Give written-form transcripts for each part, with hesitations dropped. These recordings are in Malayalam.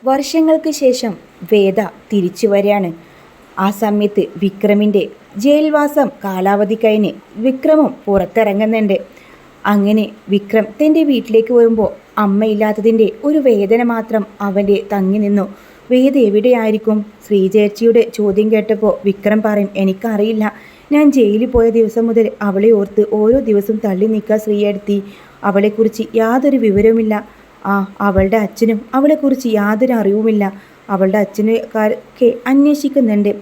വർഷങ്ങൾക്ക് ശേഷം വേദ തിരിച്ചു വരികയാണ്. ആ സമയത്ത് വിക്രമിൻ്റെ ജയിൽവാസം കാലാവധി കഴിഞ്ഞ് വിക്രമും പുറത്തിറങ്ങുന്നുണ്ട്. അങ്ങനെ വിക്രം തൻ്റെ വീട്ടിലേക്ക് വരുമ്പോൾ അമ്മയില്ലാത്തതിൻ്റെ ഒരു വേദന മാത്രം അവൻ്റെ തങ്ങി നിന്നു. വേദ എവിടെയായിരിക്കും? ശ്രീജേച്ചിയുടെ ചോദ്യം കേട്ടപ്പോൾ വിക്രം പറയും, എനിക്കറിയില്ല. ഞാൻ ജയിലിൽ പോയ ദിവസം മുതൽ അവളെ ഓർത്ത് ഓരോ ദിവസവും തള്ളി നീക്കുക ശ്രീയെടുത്തി. അവളെക്കുറിച്ച് യാതൊരു വിവരവുമില്ല. അവളുടെ അച്ഛനും അവളെക്കുറിച്ച് യാതൊരു അറിവുമില്ല. അവളുടെ അച്ഛനൊക്കെ അന്വേഷിക്കുന്നുണ്ട്.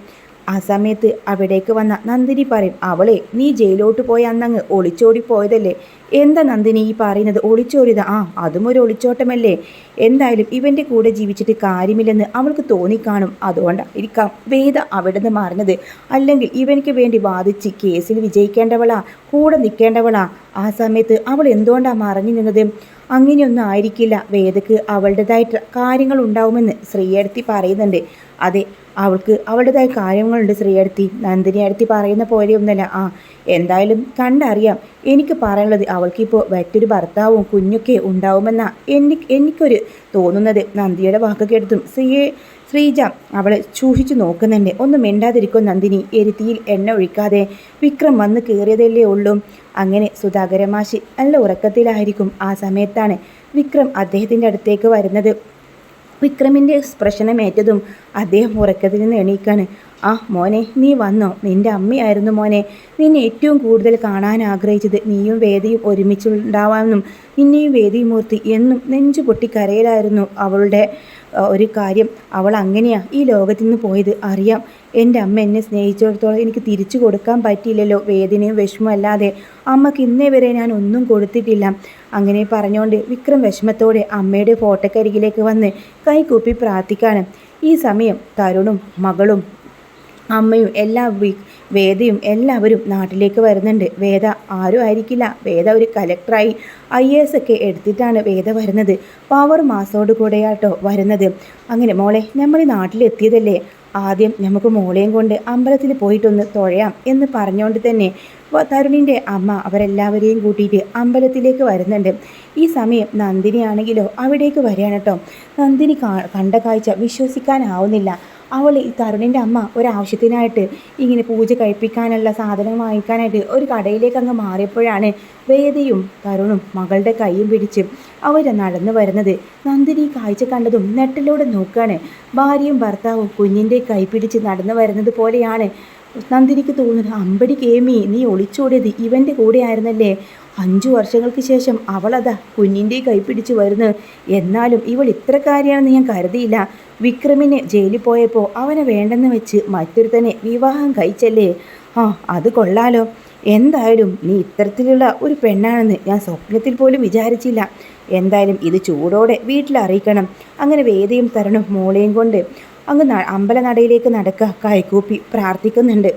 ആ സമയത്ത് അവിടേക്ക് വന്ന നന്ദിനി പറയും, അവളെ നീ ജയിലോട്ട് പോയ അന്നങ്ങ് ഒളിച്ചോടി പോയതല്ലേ? എന്താ നന്ദിനി ഈ പറയുന്നത്? ഒളിച്ചോടിയതാ? അതും ഒരു ഒളിച്ചോട്ടമല്ലേ? എന്തായാലും ഇവൻ്റെ കൂടെ ജീവിച്ചിട്ട് കാര്യമില്ലെന്ന് അവൾക്ക് തോന്നിക്കാണും. അതുകൊണ്ടായിരിക്കാം വേദ അവിടെ നിന്ന് മാറുന്നത്. അല്ലെങ്കിൽ ഇവനിക്ക് വേണ്ടി വാദിച്ച് കേസിൽ വിജയിക്കേണ്ടവളാ, കൂടെ നിൽക്കേണ്ടവളാ. ആ സമയത്ത് അവൾ എന്തുകൊണ്ടാണ് മറഞ്ഞു നിന്നത്? അങ്ങനെയൊന്നും ആയിരിക്കില്ല. വേദക്ക് അവളുടേതായിട്ട് കാര്യങ്ങൾ ഉണ്ടാവുമെന്ന് ശ്രീയടുത്തി പറയുന്നുണ്ട്. അതെ, അവൾക്ക് അവളുടേതായ കാര്യങ്ങളുണ്ട് ശ്രീയടുത്തി. നന്ദിനി അടുത്തി പറയുന്ന പോലെയൊന്നുമല്ല. എന്തായാലും കണ്ടറിയാം. എനിക്ക് പറയാനുള്ളത്, അവൾക്കിപ്പോൾ മറ്റൊരു ഭർത്താവും കുഞ്ഞൊക്കെ ഉണ്ടാവുമെന്നാണ് എനിക്കൊരു തോന്നുന്നത്. നന്ദിയുടെ വാക്ക് കേട്ടതും ശ്രീജ അവളെ സൂക്ഷിച്ചു നോക്കുന്നുണ്ട്. ഒന്നും മിണ്ടാതിരിക്കും നന്ദിനി, എരുത്തിയിൽ എണ്ണ ഒഴിക്കാതെ. വിക്രം വന്ന് കയറിയതല്ലേ ഉള്ളൂ. അങ്ങനെ സുധാകരമാശി നല്ല ഉറക്കത്തിലായിരിക്കും. ആ സമയത്താണ് വിക്രം അദ്ദേഹത്തിൻ്റെ അടുത്തേക്ക് വരുന്നത്. വിക്രമിൻ്റെ എക്സ്പ്രഷനമേറ്റതും അദ്ദേഹം ഉറക്കത്തിൽ നിന്ന് എണീക്കാണ്. മോനെ, നീ വന്നോ? നിൻ്റെ അമ്മയായിരുന്നു മോനെ നിന്നെ ഏറ്റവും കൂടുതൽ കാണാൻ ആഗ്രഹിച്ചത്. നീയും വേദിയും ഒരുമിച്ചുണ്ടാവാമെന്നും നിന്നെയും വേദിയും ഓർത്ത് എന്നും നെഞ്ചു പൊട്ടിക്കരയിലായിരുന്നു അവളുടെ ഒരു കാര്യം. അവൾ അങ്ങനെയാ ഈ ലോകത്തു നിന്ന് പോയത്. അറിയാം, എൻ്റെ അമ്മ എന്നെ സ്നേഹിച്ചിടത്തോളം എനിക്ക് തിരിച്ചു കൊടുക്കാൻ പറ്റിയില്ലല്ലോ. വേദനയും വിഷമവും അല്ലാതെ അമ്മക്ക് ഇന്നേ വരെ ഞാൻ ഒന്നും കൊടുത്തിട്ടില്ല. അങ്ങനെ പറഞ്ഞുകൊണ്ട് വിക്രം വിഷമത്തോടെ അമ്മയുടെ ഫോട്ടോക്കരികിലേക്ക് വന്ന് കൈകൂപ്പി പ്രാർത്ഥിക്കാണ്. ഈ സമയം തരുണും മകളും അമ്മയും വേദയും എല്ലാവരും നാട്ടിലേക്ക് വരുന്നുണ്ട്. വേദ ആരും ആയിരിക്കില്ല. വേദ ഒരു കലക്ടറായി IAS ഒക്കെ എടുത്തിട്ടാണ് വേദ വരുന്നത്. പവർ മാസോട് കൂടെയാട്ടോ വരുന്നത്. അങ്ങനെ മോളെ, നമ്മൾ ഈ നാട്ടിലെത്തിയതല്ലേ, ആദ്യം നമുക്ക് മോളെയും കൊണ്ട് അമ്പലത്തിൽ പോയിട്ടൊന്ന് തൊഴയാം എന്ന് പറഞ്ഞുകൊണ്ട് തന്നെ തരുണിൻ്റെ അമ്മ അവരെല്ലാവരെയും കൂട്ടിയിട്ട് അമ്പലത്തിലേക്ക് വരുന്നുണ്ട്. ഈ സമയം നന്ദിനി ആണെങ്കിലോ അവിടേക്ക് വരികയാണ് കേട്ടോ. നന്ദിനി കണ്ട കാഴ്ച വിശ്വസിക്കാനാവുന്നില്ല. അവൾ ഈ തരുണിൻ്റെ അമ്മ ഒരാവശ്യത്തിനായിട്ട് ഇങ്ങനെ പൂജ കഴിപ്പിക്കാനുള്ള സാധനം വാങ്ങിക്കാനായിട്ട് ഒരു കടയിലേക്ക് അങ്ങ് മാറിയപ്പോഴാണ് വേദയും തരുണും മകളുടെ കൈയും പിടിച്ച് അവർ നടന്നു വരുന്നത്. നന്ദിനി കാഴ്ച കണ്ടതും നെട്ടിലൂടെ നോക്കുകയാണ്. ഭാര്യയും ഭർത്താവും കുഞ്ഞിൻ്റെ കൈ പിടിച്ച് നടന്നു വരുന്നത് പോലെയാണ് നന്ദിനിക്ക് തോന്നുന്നത്. അമ്പടി കേമി, നീ ഒളിച്ചോടിയത് ഇവൻ്റെ കൂടെ ആയിരുന്നല്ലേ? 5 വർഷങ്ങൾക്ക് ശേഷം അവളതാ കുഞ്ഞിൻ്റെ കൈ പിടിച്ച് വരുന്നു. എന്നാലും ഇവൾ ഇത്രക്കാരിയാണെന്ന് ഞാൻ കരുതിയില്ല. വിക്രമിനെ ജയിലിൽ പോയപ്പോൾ അവനെ വേണ്ടെന്ന് വെച്ച് മറ്റൊരുത്തനെ വിവാഹം കഴിച്ചല്ലേ? അത് കൊള്ളാലോ. എന്തായാലും നീ ഇത്തരത്തിലുള്ള ഒരു പെണ്ണാണെന്ന് ഞാൻ സ്വപ്നത്തിൽ പോലും വിചാരിച്ചില്ല. എന്തായാലും ഇത് ചൂടോടെ വീട്ടിൽ അറിയിക്കണം. അങ്ങനെ വേദയും തരുണും മോളെയും കൊണ്ട് അങ്ങ് അമ്പലനടയിലേക്ക് നടക്കുക, കൈകൂപ്പി പ്രാർത്ഥിക്കുന്നുണ്ട്.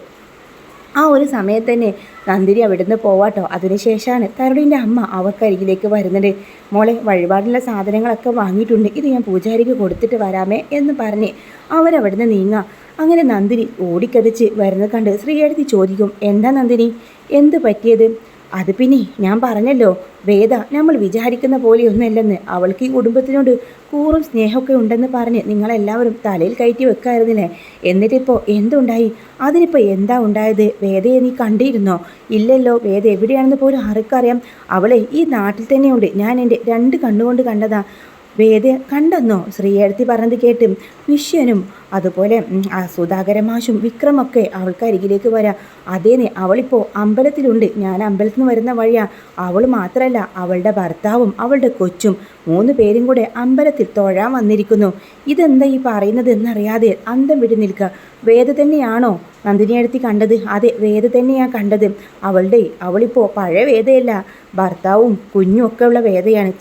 ആ ഒരു സമയത്ത് തന്നെ നന്ദിനി അവിടുന്ന് പോവാട്ടോ. അതിനുശേഷമാണ് തരുണിൻ്റെ അമ്മ അവർക്കരികിലേക്ക് വരുന്നത്. മോളെ, വഴിപാടിനുള്ള സാധനങ്ങളൊക്കെ വാങ്ങിയിട്ടുണ്ട്, ഇത് ഞാൻ പൂജാരിക്ക് കൊടുത്തിട്ട് വരാമേ എന്ന് പറഞ്ഞ് അവരവിടുന്ന് നീങ്ങാം. അങ്ങനെ നന്ദിനി ഓടിക്കതച്ച് വരുന്നത് കണ്ട് ശ്രീയെടുത്തി ചോദിക്കും, എന്താ നന്ദിനി, എന്ത് പറ്റിയത്? അത് പിന്നെ ഞാൻ പറഞ്ഞല്ലോ, വേദ നമ്മൾ വിചാരിക്കുന്ന പോലെയൊന്നുമല്ലെന്ന്. അവൾക്ക് ഈ കുടുംബത്തിനോട് കൂറും സ്നേഹമൊക്കെ ഉണ്ടെന്ന് പറഞ്ഞ് നിങ്ങളെല്ലാവരും തലയിൽ കയറ്റി വെക്കായിരുന്നില്ലേ? എന്നിട്ടിപ്പോൾ എന്തുണ്ടായി? അതിനിപ്പോൾ എന്താ ഉണ്ടായത്? വേദയെ നീ കണ്ടിരുന്നോ? ഇല്ലല്ലോ. വേദ എവിടെയാണെന്ന് പോലും ആർക്കറിയാം. അവളെ ഈ നാട്ടിൽ തന്നെയുണ്ട്. ഞാൻ എൻ്റെ 2 കണ്ണുകൊണ്ട് കണ്ടതാ. വേദ കണ്ടെന്നോ? ശ്രീയെടുത്തി പറഞ്ഞത് കേട്ട് വിശ്വനും അതുപോലെ സുധാകരമാഷും വിക്രമൊക്കെ അവൾക്കരികിലേക്ക് വരാം. അതേനെ, അവളിപ്പോൾ അമ്പലത്തിലുണ്ട്. ഞാൻ അമ്പലത്തിൽ നിന്ന് വരുന്ന വഴിയാ. അവൾ മാത്രമല്ല, അവളുടെ ഭർത്താവും അവളുടെ കൊച്ചും 3 പേരും കൂടെ അമ്പലത്തിൽ തൊഴാൻ വന്നിരിക്കുന്നു. ഇതെന്താ ഈ പറയുന്നത് എന്നറിയാതെ അന്തം വിട്ട് നിൽക്കുക. വേദ തന്നെയാണോ നന്ദിനിയെടുത്തി കണ്ടത്? അതെ, വേദ തന്നെയാണ് കണ്ടത്. അവളിപ്പോൾ പഴയ വേദയല്ല, ഭർത്താവും കുഞ്ഞും ഒക്കെ ഉള്ള വേദയാണ്.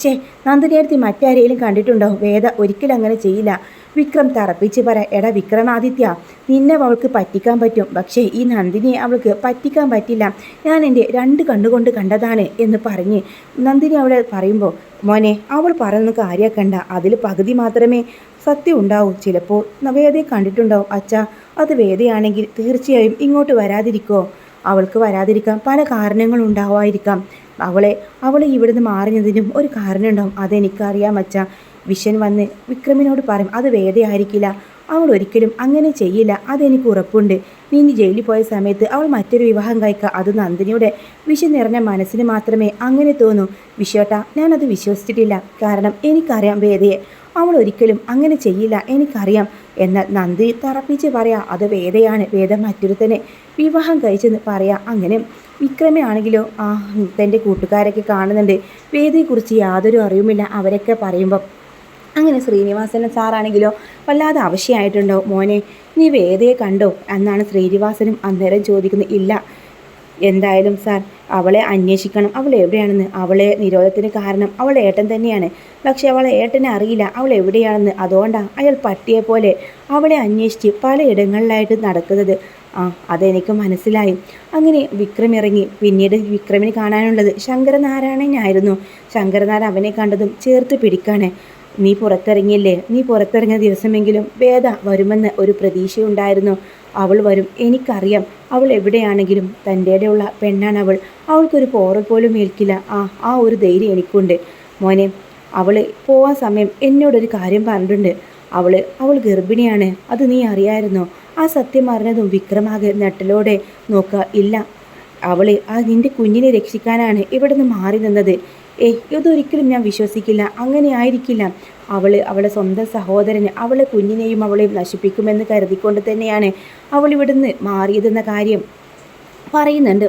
നന്ദിനിയെടുത്തി മറ്റാരെങ്കിലും കണ്ടിട്ടുണ്ടോ? വേദ ഒരിക്കലും അങ്ങനെ ചെയ്യില്ല. വിക്രം തറപ്പിച്ച് പറ, എടാ വിക്രമാദിത്യ, നിന്നെ അവൾക്ക് പറ്റിക്കാൻ പറ്റും, പക്ഷേ ഈ നന്ദിനിയെ അവൾക്ക് പറ്റിക്കാൻ പറ്റില്ല. ഞാൻ എൻ്റെ 2 കണ്ണുകൊണ്ട് കണ്ടതാണ് എന്ന് പറഞ്ഞ് നന്ദിനി അവളെ പറയുമ്പോൾ, മോനെ, അവൾ പറയുന്ന കാര്യമാക്കണ്ട, അതിൽ പകുതി മാത്രമേ സത്യം ഉണ്ടാവും. ചിലപ്പോൾ വേദയെ കണ്ടിട്ടുണ്ടാവും. അച്ഛാ, അത് വേദയാണെങ്കിൽ തീർച്ചയായും ഇങ്ങോട്ട് വരാതിരിക്കോ? അവൾക്ക് വരാതിരിക്കാം പല കാരണങ്ങളുണ്ടാവായിരിക്കാം. അവളെ ഇവിടുന്ന് മാറിയതിനും ഒരു കാരണം ഉണ്ടാവും. അതെനിക്കറിയാം അച്ഛാ. വിഷൻ വന്ന് വിക്രമിനോട് പറയും അത് വേദയായിരിക്കില്ല, അവൾ ഒരിക്കലും അങ്ങനെ ചെയ്യില്ല, അതെനിക്ക് ഉറപ്പുണ്ട്. നീ ജയിലിൽ പോയ സമയത്ത് അവൾ മറ്റൊരു വിവാഹം കഴിക്കുക, അത് നന്ദിനിയുടെ വിഷം നിറഞ്ഞ മനസ്സിന് മാത്രമേ അങ്ങനെ തോന്നൂ. വിശ്വട്ടാ, ഞാനത് വിശ്വസിച്ചിട്ടില്ല. കാരണം എനിക്കറിയാം വേദയെ, അവൾ ഒരിക്കലും അങ്ങനെ ചെയ്യില്ല, എനിക്കറിയാം. എന്നാൽ നന്ദി തറപ്പിച്ച് പറയാ അത് വേദയാണ്, വേദ മറ്റൊരുത്തനെ വിവാഹം കഴിച്ചെന്ന് പറയാ. അങ്ങനെ വിക്രമയാണെങ്കിലോ തൻ്റെ കൂട്ടുകാരൊക്കെ കാണുന്നുണ്ട്, വേദയെക്കുറിച്ച് യാതൊരു അറിവുമില്ല അവരൊക്കെ പറയുമ്പം. അങ്ങനെ ശ്രീനിവാസൻ സാറാണെങ്കിലോ വല്ലാതെ ആവശ്യമായിട്ടുണ്ടോ മോനെ, നീ വേദയെ കണ്ടോ എന്നാണ് ശ്രീനിവാസനും അന്നേരം ചോദിക്കുന്നത്. ഇല്ല, എന്തായാലും സാർ അവളെ അന്വേഷിക്കണം, അവൾ എവിടെയാണെന്ന്. അവളെ നിരോധത്തിന് കാരണം അവളുടെ ഏട്ടൻ തന്നെയാണ്, പക്ഷെ അവളെ ഏട്ടനെ അറിയില്ല അവൾ എവിടെയാണെന്ന്. അതുകൊണ്ടാണ് അയാൾ പട്ടിയെ പോലെ അവളെ അന്വേഷിച്ച് പലയിടങ്ങളിലായിട്ട് നടക്കുന്നത്. അതെനിക്ക് മനസ്സിലായി. അങ്ങനെ വിക്രം ഇറങ്ങി. പിന്നീട് വിക്രമിന് കാണാനുള്ളത് ശങ്കരനാരായണനായിരുന്നു. ശങ്കരനാരായണൻ അവനെ കണ്ടതും ചേർത്ത് പിടിക്കാണ്. നീ പുറത്തിറങ്ങിയില്ലേ, നീ പുറത്തിറങ്ങിയ ദിവസമെങ്കിലും വേദ വരുമെന്ന് ഒരു പ്രതീക്ഷയുണ്ടായിരുന്നു. അവൾ വരും, എനിക്കറിയാം. അവൾ എവിടെയാണെങ്കിലും തൻ്റെയുള്ള പെണ്ണാണ് അവൾ, അവൾക്കൊരു പോറൽ പോലും ഏൽക്കില്ല. ആ ഒരു ധൈര്യം എനിക്കുണ്ട് മോനെ. അവൾ പോവാൻ സമയം എന്നോടൊരു കാര്യം പറഞ്ഞിട്ടുണ്ട്. അവൾ ഗർഭിണിയാണ്, അത് നീ അറിയാമായിരുന്നോ? ആ സത്യം അറിഞ്ഞതും വിക്രമാകെ നെട്ടലോടെ നോക്കുക. ഇല്ല, നിൻ്റെ കുഞ്ഞിനെ രക്ഷിക്കാനാണ് ഇവിടെ നിന്ന് മാറി നിന്നത്. ഇതൊരിക്കലും ഞാൻ വിശ്വസിക്കില്ല, അങ്ങനെ ആയിരിക്കില്ല. അവളുടെ സ്വന്തം സഹോദരന് അവളെ കുഞ്ഞിനെയും അവളെയും നശിപ്പിക്കുമെന്ന് കരുതിക്കൊണ്ട് തന്നെയാണ് അവൾ ഇവിടുന്ന് മാറിയതെന്ന കാര്യം പറയുന്നുണ്ട്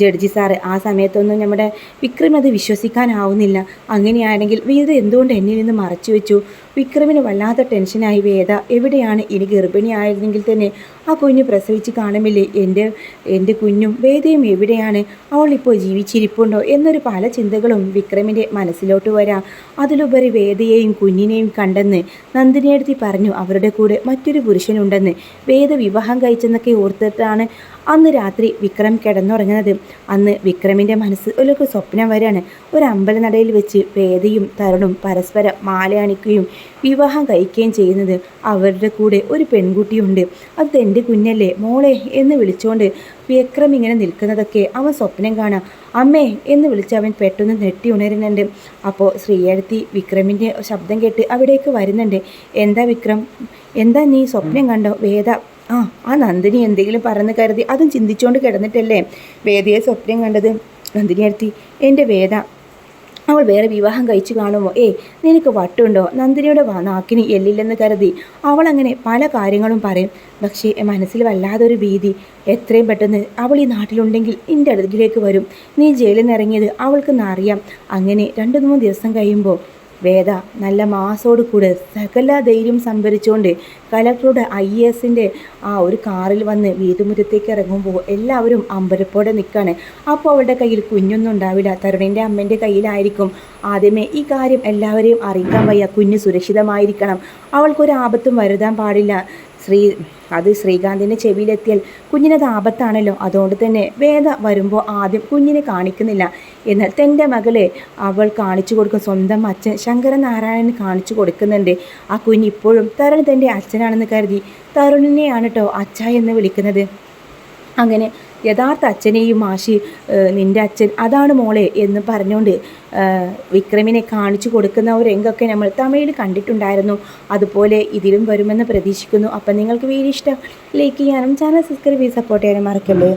ജഡ്ജി സാറ്. ആ സമയത്തൊന്നും നമ്മുടെ വിക്രം അത് വിശ്വസിക്കാനാവുന്നില്ല. അങ്ങനെയാണെങ്കിൽ വേദ എന്തുകൊണ്ട് എന്നിൽ നിന്ന് മറച്ചു വെച്ചു? വിക്രമിന് വല്ലാത്ത ടെൻഷനായി. വേദ എവിടെയാണ്? ഇനി ഗർഭിണിയായിരുന്നെങ്കിൽ തന്നെ ആ കുഞ്ഞ് പ്രസവിച്ച് കാണുമില്ലേ? എൻ്റെ കുഞ്ഞും വേദയും എവിടെയാണ്? അവളിപ്പോൾ ജീവിച്ചിരിപ്പുണ്ടോ എന്നൊരു പല ചിന്തകളും വിക്രമിൻ്റെ മനസ്സിലോട്ട് വരാം. അതിലുപരി വേദയെയും കുഞ്ഞിനെയും കണ്ടെന്ന് നന്ദിനിയെടുത്തി പറഞ്ഞു അവരുടെ കൂടെ മറ്റൊരു പുരുഷനുണ്ടെന്ന്. വേദ വിവാഹം കഴിച്ചെന്നൊക്കെ ഓർത്തിട്ടാണ് അന്ന് രാത്രി വിക്രം കിടന്നുറങ്ങുന്നത്. അന്ന് വിക്രമിൻ്റെ മനസ്സ് ഒരു സ്വപ്നം വരെയാണ്. ഒരു അമ്പലനടയിൽ വെച്ച് വേദയും തരുണും പരസ്പരം മാല അണിക്കുകയും വിവാഹം കഴിക്കുകയും ചെയ്യുന്നത്. അവരുടെ കൂടെ ഒരു പെൺകുട്ടിയുണ്ട്. അത് എൻ്റെ കുഞ്ഞല്ലേ മോളെ എന്ന് വിളിച്ചുകൊണ്ട് വിക്രം ഇങ്ങനെ നിൽക്കുന്നതൊക്കെ അവൻ സ്വപ്നം കാണാം. അമ്മേ എന്ന് വിളിച്ച് അവൻ പെട്ടെന്ന് നെട്ടി ഉണരുന്നുണ്ട്. അപ്പോൾ ശ്രീയടുത്തി വിക്രമിൻ്റെ ശബ്ദം കേട്ട് അവിടേക്ക് വരുന്നുണ്ട്. എന്താ വിക്രം, എന്താ നീ സ്വപ്നം കണ്ടോ? വേദ ആ നന്ദിനി എന്തെങ്കിലും പറഞ്ഞ് കരുതി അതും ചിന്തിച്ചുകൊണ്ട് കിടന്നിട്ടല്ലേ വേദയെ സ്വപ്നം കണ്ടത്? നന്ദിനി അടുത്തി, എൻ്റെ വേദ അവൾ വേറെ വിവാഹം കഴിച്ചു കാണുമോ? നിനക്ക് വട്ടുണ്ടോ? നന്ദിനിയുടെ നാക്കിന് എല്ലില്ലെന്ന് കരുതി അവളങ്ങനെ പല കാര്യങ്ങളും പറയും. പക്ഷേ മനസ്സിൽ വല്ലാതൊരു ഭീതി. എത്രയും പെട്ടെന്ന് അവൾ ഈ നാട്ടിലുണ്ടെങ്കിൽ എൻ്റെ അടുക്കിലേക്ക് വരും. നീ ജയിലിൽ നിന്ന് ഇറങ്ങിയത് അവൾക്കെന്ന് അറിയാം. അങ്ങനെ 2-3 ദിവസം കഴിയുമ്പോൾ വേദ നല്ല മാസോട് കൂടെ സകല ധൈര്യം സംഭരിച്ചുകൊണ്ട് കലക്ടറുടെ IAS ആ ഒരു കാറിൽ വന്ന് വീട്ടുമുറ്റത്തേക്ക് ഇറങ്ങുമ്പോൾ എല്ലാവരും അമ്പരപ്പോടെ നിൽക്കുകയാണ്. അപ്പോൾ അവളുടെ കയ്യിൽ കുഞ്ഞൊന്നും ഉണ്ടാവില്ല, തരുണിൻ്റെ അമ്മേൻ്റെ കയ്യിലായിരിക്കും. ആദ്യമേ ഈ കാര്യം എല്ലാവരെയും അറിയിക്കാൻ വയ്യ. കുഞ്ഞ് സുരക്ഷിതമായിരിക്കണം, അവൾക്കൊരു ആപത്തും വരുത്താൻ പാടില്ല. ശ്രീകാന്തിൻ്റെ ചെവിയിലെത്തിയാൽ കുഞ്ഞിനത് ആപത്താണല്ലോ. അതുകൊണ്ട് തന്നെ വേദ വരുമ്പോൾ ആദ്യം കുഞ്ഞിനെ കാണിക്കുന്നില്ല. എന്നാൽ തൻ്റെ മകളെ അവൾ കാണിച്ചു കൊടുക്കും. സ്വന്തം അച്ഛൻ ശങ്കരനാരായണന് കാണിച്ചു കൊടുക്കുന്നുണ്ട്. ആ കുഞ്ഞ് ഇപ്പോഴും തരുൺ തൻ്റെ അച്ഛനാണെന്ന് കരുതി തരുണിനെയാണ് കേട്ടോ അച്ഛ എന്ന് വിളിക്കുന്നത്. അങ്ങനെ യഥാർത്ഥ അച്ഛനെയും മാഷി നിൻ്റെ അച്ഛൻ അതാണ് മോളെ എന്ന് പറഞ്ഞുകൊണ്ട് വിക്രമിനെ കാണിച്ചു കൊടുക്കുന്ന ഒരു രംഗമൊക്കെ നമ്മൾ തമിഴിൽ കണ്ടിട്ടുണ്ടായിരുന്നു. അതുപോലെ ഇതിലും വരുമെന്ന് പ്രതീക്ഷിക്കുന്നു. അപ്പം നിങ്ങൾക്ക് വീഡിയോ ഇഷ്ടം ലൈക്ക് ചെയ്യാനും ചാനൽ സബ്സ്ക്രൈബ് ചെയ്ത് സപ്പോർട്ട് ചെയ്യാനും മറക്കല്ലേ.